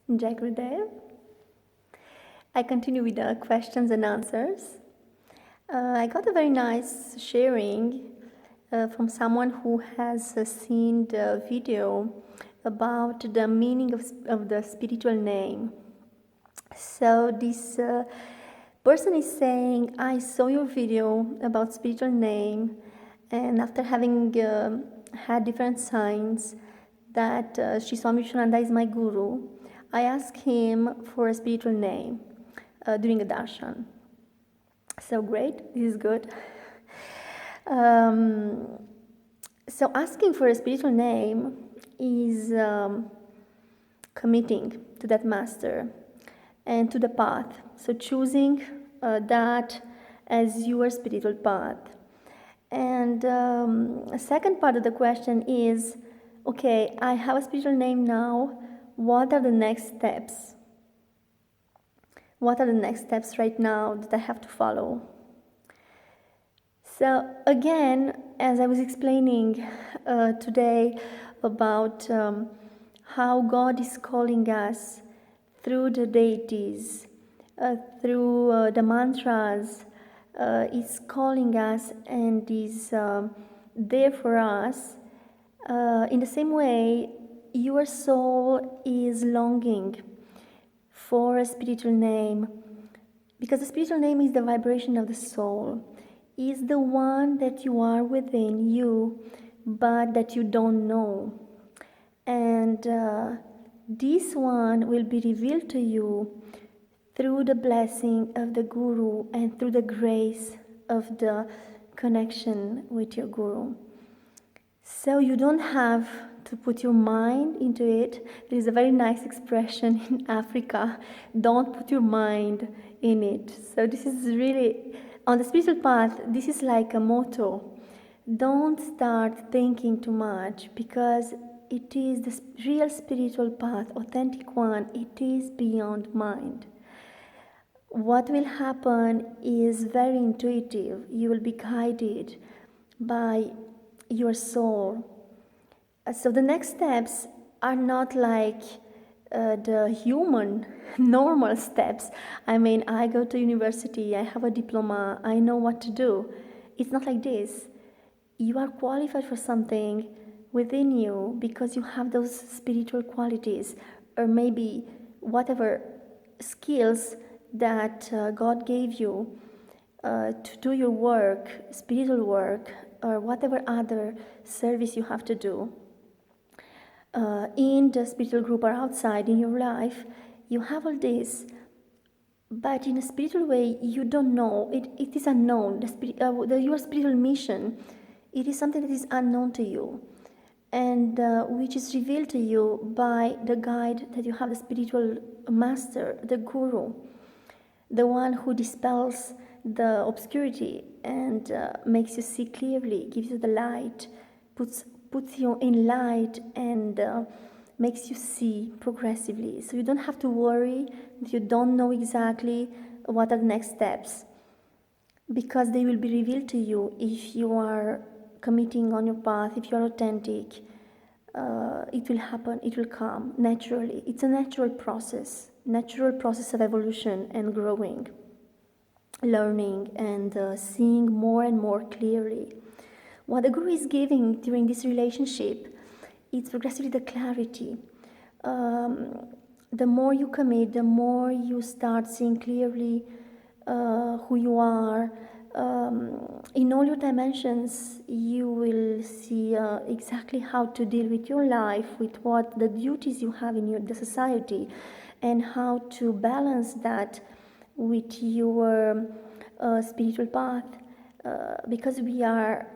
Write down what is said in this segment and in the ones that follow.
Jai Gurudev. I continue with the questions and answers. I got a very nice sharing from someone who has seen the video about the meaning of the spiritual name. So this person is saying, I saw your video about spiritual name, and after having had different signs that Sri Swami Vishwananda is my guru, I asked him for a spiritual name during a darshan. So great, this is good. So asking for a spiritual name is committing to that master and to the path. So choosing that as your spiritual path. And a second part of the question is, okay, I have a spiritual name now. What are the next steps? What are the next steps right now that I have to follow? So again, as I was explaining today about how God is calling us through the deities, through the mantras, is calling us and is there for us. In the same way, your soul is longing for a spiritual name, because the spiritual name is the vibration of the soul, is the one that you are within you, but that you don't know. And this one will be revealed to you through the blessing of the Guru and through the grace of the connection with your Guru. So you don't have to put your mind into it. There is a very nice expression in Africa, don't put your mind in it. So this is really, on the spiritual path, this is like a motto. Don't start thinking too much, because it is the real spiritual path, authentic one. It is beyond mind. What will happen is very intuitive. You will be guided by your soul. So the next steps are not like the human normal steps. I mean, I go to university, I have a diploma, I know what to do. It's not like this. You are qualified for something within you because you have those spiritual qualities, or maybe whatever skills that God gave you to do your work, spiritual work, or whatever other service you have to do. In the spiritual group or outside in your life, you have all this, but in a spiritual way, you don't know. It is unknown. Your spiritual mission, it is something that is unknown to you, and which is revealed to you by the guide that you have, the spiritual master, the Guru, the one who dispels the obscurity and makes you see clearly, gives you the light, puts you in light, and makes you see progressively. So you don't have to worry that you don't know exactly what are the next steps, because they will be revealed to you if you are committing on your path, if you are authentic. It will happen, it will come naturally. It's a natural process of evolution and growing, learning, and seeing more and more clearly. What the Guru is giving during this relationship is progressively the clarity. The more you commit, the more you start seeing clearly who you are. In all your dimensions, you will see exactly how to deal with your life, with what the duties you have in the society, and how to balance that with your spiritual path. Because we are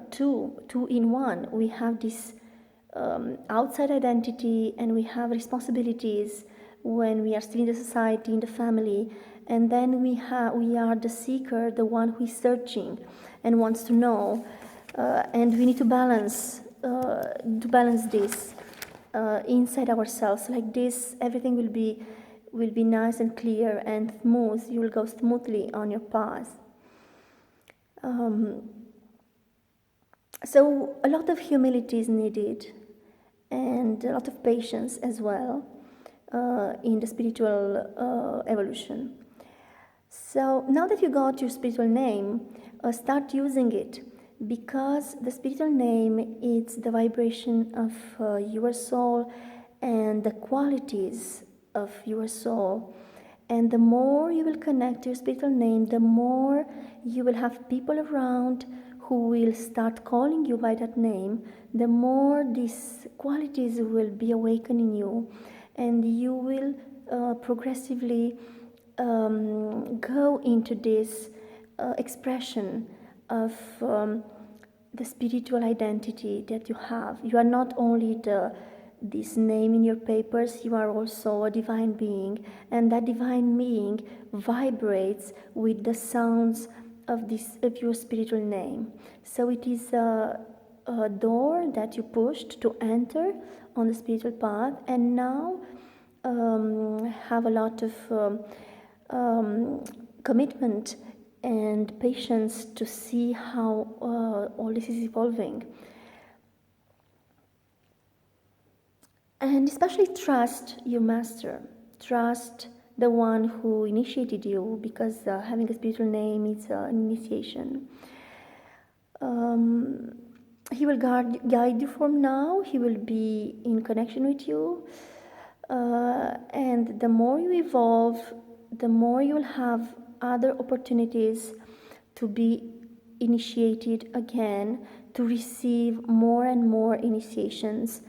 two in one. We have this outside identity, and we have responsibilities when we are still in the society, in the family, and then we are the seeker, the one who is searching and wants to know, and we need to balance this inside ourselves. Like this, everything will be nice and clear and smooth. You will go smoothly on your path. So a lot of humility is needed, and a lot of patience as well. in the spiritual evolution. So now that you got your spiritual name, start using it, because the spiritual name is the vibration of your soul and the qualities of your soul. And the more you will connect to your spiritual name, the more you will have people around who will start calling you by that name, the more these qualities will be awakened in you, and you will progressively go into this expression of the spiritual identity that you have. You are not only this name in your papers, you are also a divine being, and that divine being vibrates with the sounds of your spiritual name. So it is a door that you pushed to enter on the spiritual path, and now have a lot of commitment and patience to see how all this is evolving. And especially trust your master, trust the one who initiated you, because having a spiritual name is an initiation. He will guide you from now, he will be in connection with you, and the more you evolve, the more you will have other opportunities to be initiated again, to receive more and more initiations.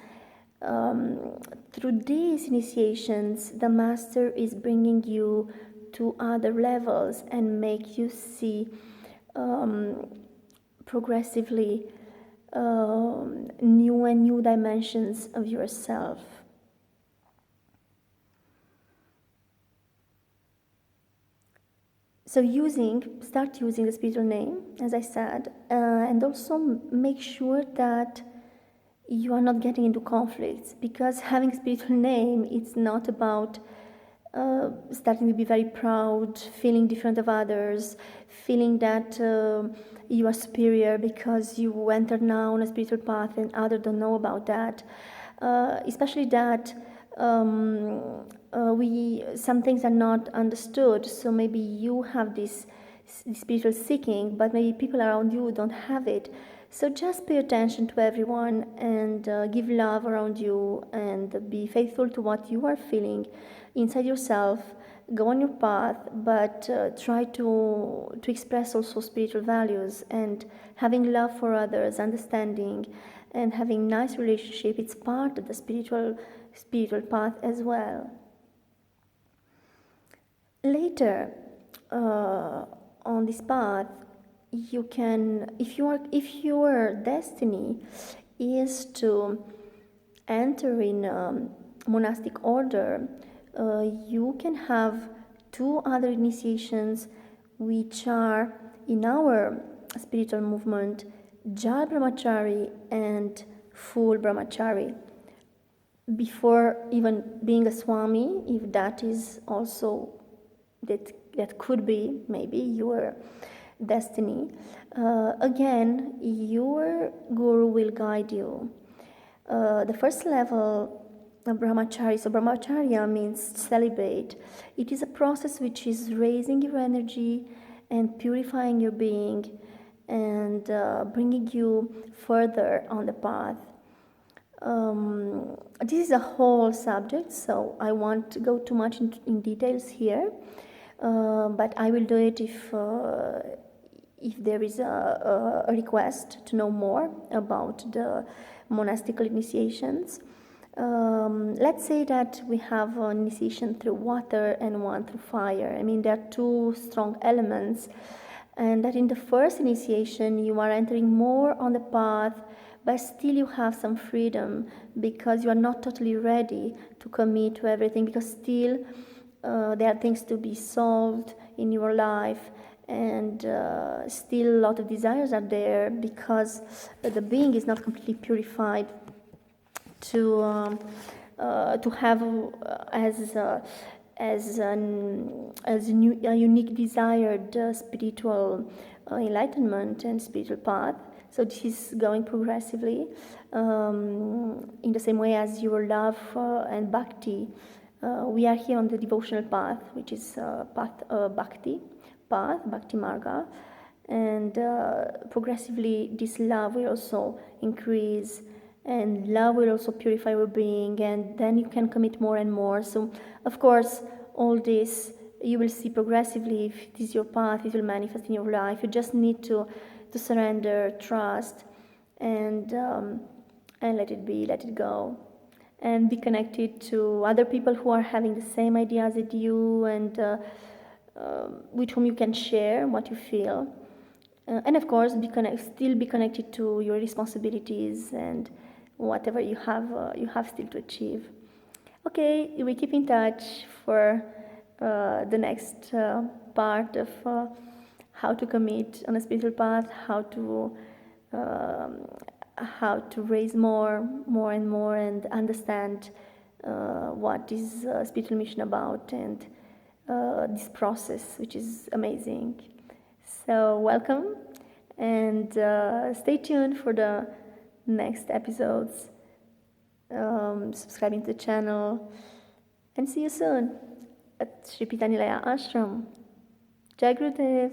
Through these initiations, the master is bringing you to other levels and make you see progressively new dimensions of yourself. So start using the spiritual name, as I said, and also make sure that you are not getting into conflicts, because having a spiritual name, it's not about starting to be very proud, feeling different of others, feeling that you are superior because you entered now on a spiritual path and others don't know about that. Especially that some things are not understood, so maybe you have this spiritual seeking, but maybe people around you don't have it. So just pay attention to everyone and give love around you, and be faithful to what you are feeling inside yourself. Go on your path, but try to express also spiritual values, and having love for others, understanding, and having nice relationship. It's part of the spiritual path as well. Later on this path, you can, if your destiny is to enter in a monastic order, you can have 2 other initiations, which are in our spiritual movement, Jal Brahmachari and Full Brahmachari. Before even being a Swami, if that is also that could be maybe your destiny, again your guru will guide you. The first level of brahmachari, so brahmacharya means celibate. It is a process which is raising your energy and purifying your being, and bringing you further on the path. This is a whole subject, so I won't go too much in details here, but I will do it if there is a request to know more about the monastical initiations. Let's say that we have an initiation through water and one through fire. I mean, there are 2 strong elements, and that in the first initiation you are entering more on the path, but still you have some freedom, because you are not totally ready to commit to everything, because still there are things to be solved in your life, and still a lot of desires are there, because the being is not completely purified to have as a unique desired spiritual enlightenment and spiritual path. So this is going progressively in the same way as your love and bhakti We are here on the devotional path, which is Bhakti Marga, and progressively this love will also increase, and love will also purify your being, and then you can commit more and more. So, of course, all this you will see progressively. If it is your path, it will manifest in your life. You just need to surrender, trust, and let it be, let it go, and be connected to other people who are having the same ideas as you, and with whom you can share what you feel. And of course, still be connected to your responsibilities and whatever you have still to achieve. Okay, we keep in touch for the next part of how to commit on a spiritual path, how to raise more and more, and understand what is spiritual mission about, and this process, which is amazing. So welcome, and stay tuned for the next episodes. Subscribing to the channel, and see you soon at Sri Pitanilaya Ashram. Jai Gurudev.